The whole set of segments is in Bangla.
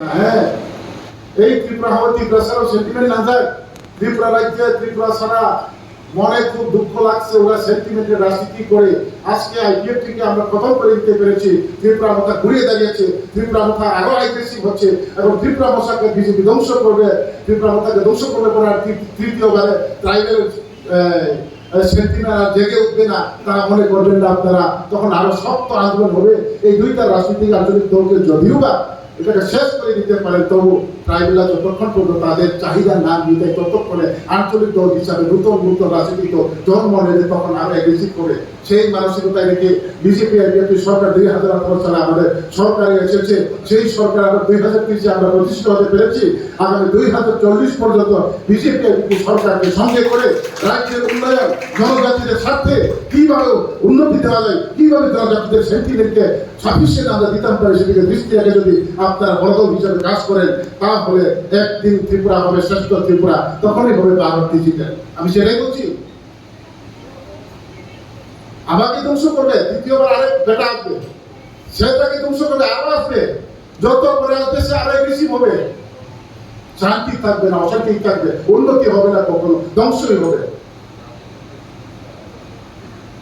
হ্যাঁ, এই ত্রিপুরা হবে ত্রিপুরা ছাড়াও সেন্টিমেন্ট না যায়। ত্রিপুরা রাজ্যে ত্রিপুরা ছাড়া মনে খুব দুঃখ লাগছে, ওরা সেন্টিমেন্টের রাজনীতি করে আজকে আইপিএফ থেকে আমরা খতম করে দিতে পেরেছি। ত্রিপুরা মাথা ঘুরিয়ে দাঁড়িয়েছে, ত্রিপুরা মাথা আরো অ্যাগ্রেসিভ হচ্ছে এবং ত্রিপুরা ভাষাকে বিজেপি ধ্বংস করবে। ত্রিপুরা মাথাকে ধ্বংস করলে পরে আর তৃতীয়বারে ট্রাইবেল সেন্টিমেন্ট আর জেগে উঠবে না, তারা মনে করবেন না আপনারা, তখন আরো শক্ত আন্দোলন হবে। এই দুইটা রাজনৈতিক আঞ্চলিক দলকে যদিও বা এটাকে শেষ করে দিতে পারে, তবু ট্রাইবেলরা যতক্ষণ পর্যন্ত তাদের চাহিদা না মিটে ততক্ষণে আঞ্চলিক দল হিসাবে নূতন রাজনীতি জন্ম নেবে, তখন আরো এগ্রেসিভ করে সেই মানসিকতায় রেখে বিজেপি আইপিএফ সরকার 2018 সালে আমাদের সরকারে এসেছে। সেই সরকার আবার 2030 আমরা প্রতিষ্ঠিত হতে পেরেছি। আগামী 2040 পর্যন্ত বিজেপি আইপিএফ সরকারকে সঙ্গে করে রাজ্যের উন্নয়ন, জনজাতিদের স্বার্থে কিভাবে উন্নতি দেওয়া যায়, কিভাবে জনজাতিদের সেন্টিমেন্টকে সাফিসিয়েন্ট আমরা দিতাম পারি, সেদিকে দৃষ্টি রেখে যদি আপনারা বড়দল হিসাবে কাজ করেন, তাহলে একদিন ত্রিপুরা হবে শ্রেষ্ঠ ত্রিপুরা, তখনই হবে ভারত ডিজিটাল। আমি সেটাই বলছি। আমাকে ধ্বংস করবে, দ্বিতীয়বার আরেক বেটা আসবে, সেটাকে ধ্বংস করবে, আরো আসবে, যত করে আসবে সে আরো বেশি হবে। শান্তি থাকবে না, অশান্তি থাকবে, উন্নতি হবে না, কখনো ধ্বংসই হবে।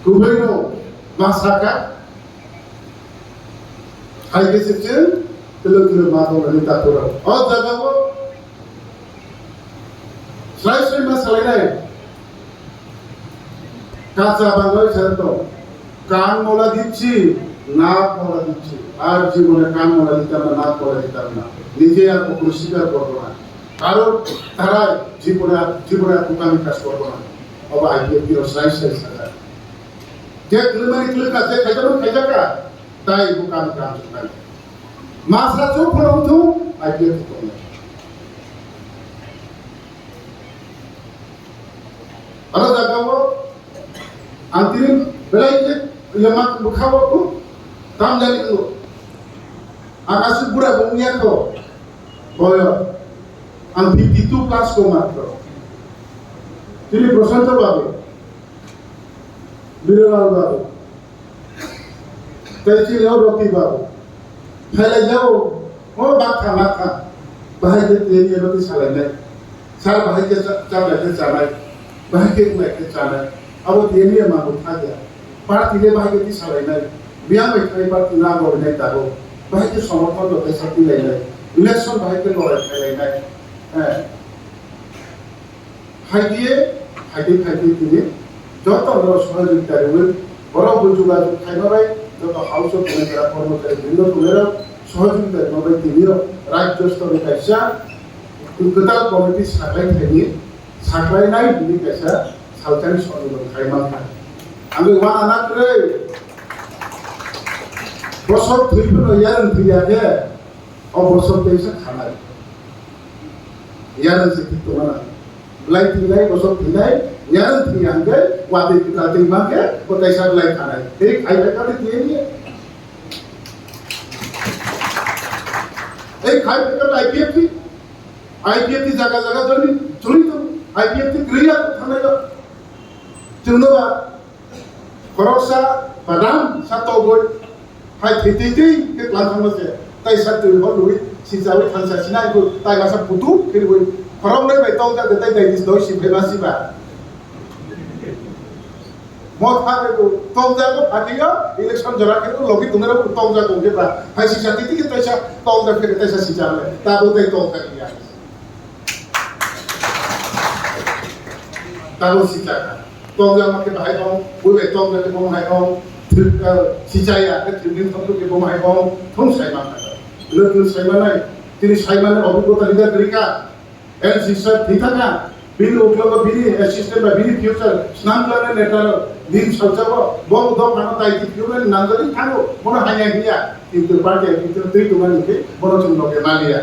Gubernur masyarakat harga sejen kilo makan dari tatura. Oh jaga wo, selain masalah ini, kaca bangai satu, kan mola dici, nak mola dici, আর জীবনে কান মোলা দিতাম না, নাক মোলা দিতাম না, নিজে আর কখনো স্বীকার করবো না, কারণ তারা জীবনে আর বোকামি কাজ করবো না। অবা আইপিএফ সাইজ সাজা যে কিলোমিটার কাছে খাইজাকা তাই বোকামি কাজ করে মাসরা চোখ ফটো আইপিএফ করে আরো জায়গাও আন্তিম বেলায় যে ইয়ামাক বুখাবো কাম জানি তো আকাশ পুরা বমিয়া তো বয় আমি 52 ক্লাস কো মাত্র তিনি প্রশান্ত বাবু বিরলাল বাবু তেজিলেও রকি বাবু ফেলে যাও ও মাথা ভাইকে দিয়ে রতি চালাই নাই সার ভাইকে চালাইতে চালাই ভাইকে উড়াইতে চালাই अब देनिए मागो था गया पार्टी ने भाई के चालाई নাই बिया में खाई पार्टी ना गरे নাই তাগো भाई के समर्थन होते साथी লাই নাই ইলেকশন भाई के লড়াই খাই নাই হ্যাঁ খাইতে তিনি যত সহযোগিতা রইল বড় যোগাযোগ খাইবাই যত হাউস অফ কর্মচারী বৃন্দ তুলের সহযোগিতা নবাই তিনিও রাজ্য স্তরে কাইসা কলকাতা কমিটি সাকলাই নাই তিনি কাইসা সালতানি সরকার খাইমান খাই আমি ওয়ান আনাক রে বছর ধইলো ইয়ারন থিয়াকে অবসর দেইসা খানাই ইয়ারন সে কি তোমরা লাই তিলাই বছর তিলাই ইয়ারন থিয়াঙ্গে ওয়াতে কিতাতে মাকে কোতাইসা লাই খানাই এই খাইবে কাটে দিয়ে নিয়ে এই খাইবে কাটে আইপিএফ জায়গা জড়িত আইপিএফ ক্রিয়া থানায় जोंनोबा खरसा बादाम सातोगोय हाय थेथेथै के लांथांबसे ताइ सातु हलुइ सिजाबै थांसा सिनायगो ताइ मासा पुतु केलबै खरमनै बाय तंजा देताइ दाइदिस दय सिफेबासिबा मत हागो तंजागो फाटियो इलेक्शन जराकेनो लगी तुंगरा तंजा कोगेबा हाय सिसा तिति के ताइसा तंजा के ताइसा सिजाले ताबो ताइ तंजा किया ताबो सिजाका तंजा माके भाई गांव बुबे तंजा के बम भाई गांव सिचाया के ट्रिबिउन तंत्र के बम भाई गांव थम साइमा लोकल साइमा নাই তিনি সাইমানের অভিজ্ঞতা লিডার তরিকা এল সিস্টার থিথাকা বিল উঠলগ বিলি অ্যাসিস্ট্যান্ট বা বিলি ফিউচার স্নান প্ল্যানের নেটার দিন সলচাব বম দ ফানো তাইতি ফিউরেন নাজরি থাকো মনে হাইয়া গিয়া কিন্তু পার্টি কিন্তু তুই তোমার নিকে বড় চুনলকে মালিয়া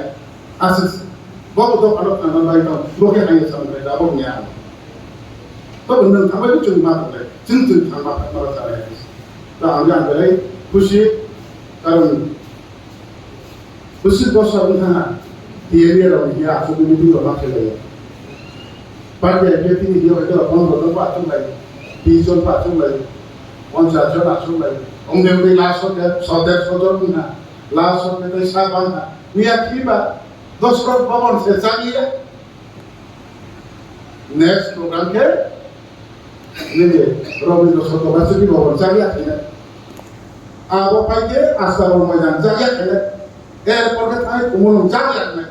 আসিস বম দ ফানো না বাইতো লোকে হাইয়া সামনে যাবো নিয়া तो उन्होंने थांबाय जों मा खालाय जों थांबा माबा जाबाय दा आं बेलाय खुसि कारण खुसि बसा नोंथाङा एरियायाव हिया आसुनि दियाव मा खेलायो पार्टी एफिनि दियाव हयतो 15 जन आसुलाय 20 जन आसुलाय 50 जन आसुलाय उन्दै लास्ट सदर सदर ना लास्ट सदर साबाना मियाखिबा दशरथ भवन से जागिए नेक्स्ट प्रोग्राम के निजे रवींद्र शतवार्षिकी भवन जागिया खेले आबो पाइके आसाराम मैदान जागिया खेले एयरपोर्ट के थाने कुमुल जागिया में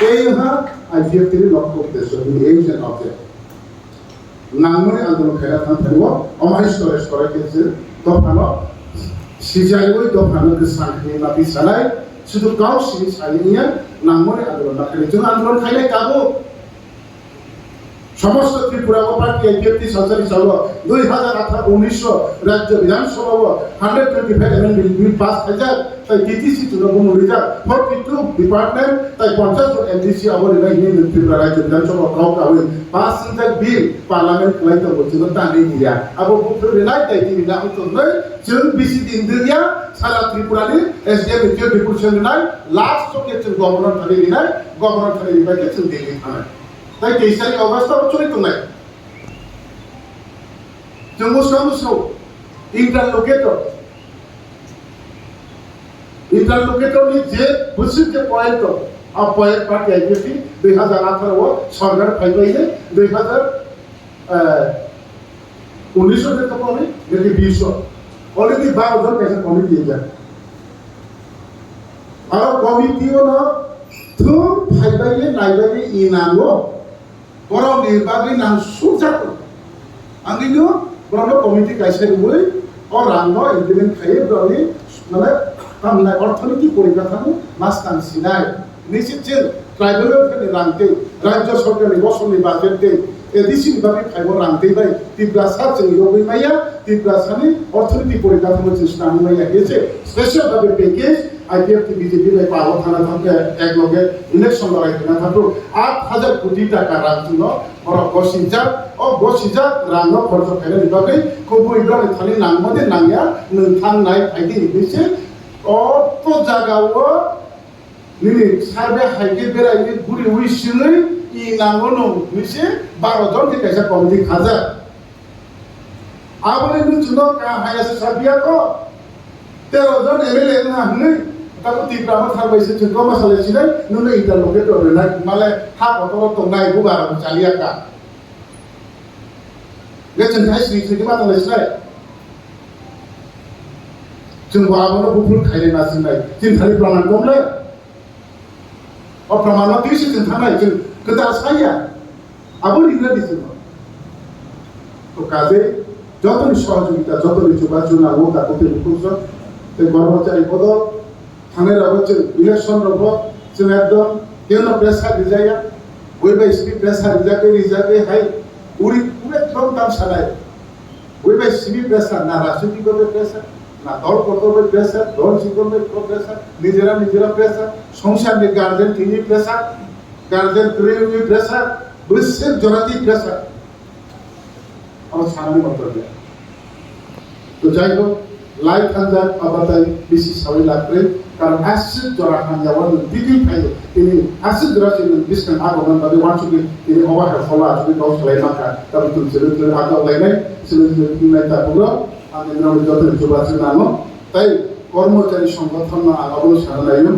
यहाँ आईपीएफ के लक्ष्य उद्देश्य এই যে নকে নাঙ্গনে আন্দোলন খেলা থাকব অমাইষ্টরে স্তরে কেছে দফানো সিজাইবই দফানো সাংখি না বিছানাই শুধু গাউসিনি সাইনিয়া নাঙ্গনে আন্দোলন খেলে जों আন্দোলন খাইলে কাবো সমস্ত ত্রিপুরা পার্টি আইপিএফটি সরকারি সভা 2018-19 রাজ্য বিধানসভা 125 এমএলএ বিল পাস হয়েছে তাই ডিটিসি তৃণমূল রিজার্ভ 42 ডিপার্টমেন্ট তাই 50 জন এমডিসি আবরে নাই ত্রিপুরা রাজ্য বিধানসভা কাউকা হই পাস সিনজাক বিল পার্লামেন্ট লাইতে বলছিল তানি দিয়া আবো বুফর রিলাই তাই দিনা হতো নয় जों बिसि दिन दिया सारा त्रिपुरानि एसडीएम इथियो डिपुटेशन रिनाय लास्ट सके जों गवर्नर थानि रिनाय गवर्नर थानि रिबायके जों दिल्ली थानाय তাই 23 তারিখ অগস্ট চলিত নাই जों मुसौ इंटरलोकेटर नि जे बुसिक के पॉइंट अब पॉइंट पार्टी आईपीएफटी 2018 सरकार फाइबाइले 2019 में तो पड़े यदि 20 অলরেডি 12 জন कैसे कमिटी है और कमिटी ना तो फाइबाइले नाइबाइले इनांगो बरं निर्बागनि नाम सुजातो आंगिनो बरं कमिटी कायसे बुई और रांगो इम्प्लिमेंट खायो ब्रनि माने कामना अर्थनीति परिकाठामो मास्तान सिनाय निश्चित ट्राइबल वेलफेयारनि रांते राज्य सरकारनि बसरनि बाजेटते एडिसिन बाबि फाइबो रांते बाय तिब्रासा जों योबै माया तिब्रासानि अर्थनीति परिकाठामो जों स्नानि माया हेसे स्पेशल बाबि पैकेज आईपीएफ बीजेपी में पावर थाना थाके एक लगे इलेक्शन लड़ाई करना था तो 8000 कोटी टाका रांजुनो और गसिजा रांनो खर्च खायले निबागै कोबुइब्रा थानि नांगमदे नांगया नोंथां नाय फाइदि निसे अत जागावो निनि सार्वे हाइगे बेरायनि गुरि उइसिनै इ नांगनो निसे 12 जन के कैसा कमिटी खाजा आबले नुचुनो का हायासे साबिया को 13 जन एमएलए ना हनै ताको तिब्रामा थारबायसे जोंखौ मासालेसिनाय नुनो इंटरलोकेटर रिनाय माले हा बतल तंनाय बुगारा चालियाका गेचन थाइ स्रि मातालेसिनाय जों बाबनो बुफुल खायले नासिनाय जों थानि प्रमाण दंले अ प्रमाण दिसि जों थानाय जों गोदा साया आबो लिखना दिसि तो काजे যতনি সহযোগিতা যতনি যোগাযোগ নাও তাকে বুঝছো তে কর্মচারী পদক থানের অবচেন ইলেকশন রব जों एकदम केनो प्रेसार रिजाया ওইবাই সিবি প্রেসার রিজাকে হাই উড়ি পুরো একদম দাম সানায় ওইবাই সিবি প্রেসার না রাজনৈতিক প্রেসার না দল কর্তব্য প্রেসার দল শিক্ষকের প্রেসার নিজেরা প্রেসার সংসারের গার্জেন তিনি প্রেসার গার্জেন প্রেমী প্রেসার বিশ্বের জনাতি প্রেসার আমার সামনে মন্তব্য তো যাই হোক লাইট হাজার আবাদাই বেশি সবাই লাগবে কারণ আসিদ জরা হাজাওয়ান দিদি ফাইল তিনি আসিদ জরা ছিলেন বিষ্ণু আগমন বাদে ওয়ানসুকে তিনি অবাহে ফলা আসবে দশ লাই মাকা তবে তুমি ছেলে আগাও লাইনাই ছেলে তুমি তারপর আমি নাম যত যোগাছে নানো তাই কর্মচারী সংগঠন না আগাবো সারালাইনো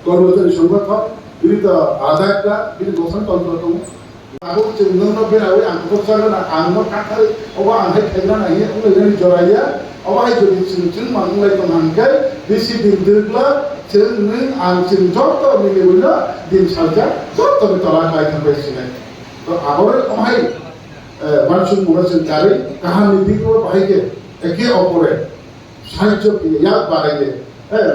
কর্মচারী সংগঠন বিরুদ্ধ আধারটা বিরুদ্ধ গঠনতন্ত্র দङ aku cenderung berawal angkut sana angkut kakak, awak angkat kairan aja, aku lagi joraya, awak jadi cincin manglai temangkai, bisi dinduklah, cenderung angcin jodoh miliwila, din saja, jodoh ditolak lagi sampai sini. तो आवर अमाय मानसुन मुरासन जारे कहानी दिखो भाईके एके अपरे साहित्य के याद बारेगे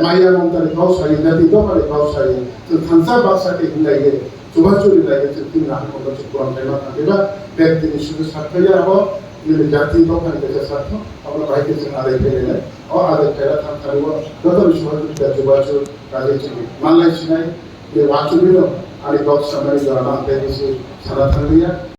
माया मंतरी खाओ सारी नदी दो पारे खाओ सारी तो थंसा बादशाह के हिलाइए चुबाचुरी लाइए तो तीन लाख को बच्चे कुरान कहना था केवल व्यक्ति ने शुरू साथ या हो ये जाति दो पारे के साथ अपना भाई के संग आदे के लिए और आदे कहना था खाली वो दो तो विश्वास के चुबाचुर काजे चुबी मान लाई सिनाई ये वाचुबी लो आली डॉक्टर समय जो आराम पे किसी सारा थल लिया